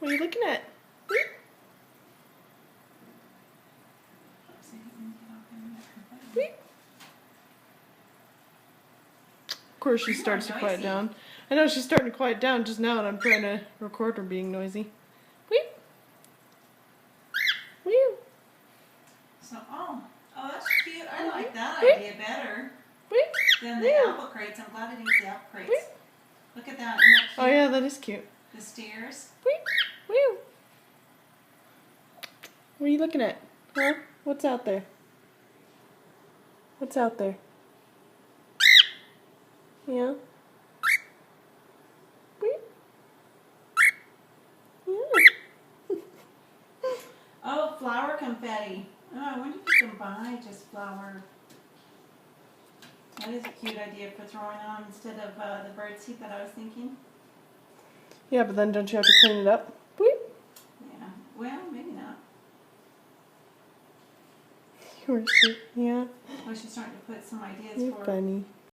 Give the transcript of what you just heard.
What are you looking at? Of course she starts to quiet down. I know she's starting to quiet down just now and I'm trying to record her being noisy. Weep. Weep. So, oh, that's cute. I like that idea better than the apple crates. I'm glad I didn't use the apple crates. Look at that. Isn't that cute? Oh yeah, that is cute. The stairs. What are you looking at? Huh? What's out there? What's out there? Yeah? Yeah. Oh, flower confetti. Oh, I wonder if you can buy just flower. That is a cute idea for throwing on instead of the bird seed that I was thinking. Yeah, but then don't you have to clean it up? Yeah, well, maybe not. You were so, yeah. Oh, she's starting to put some ideas You're for funny.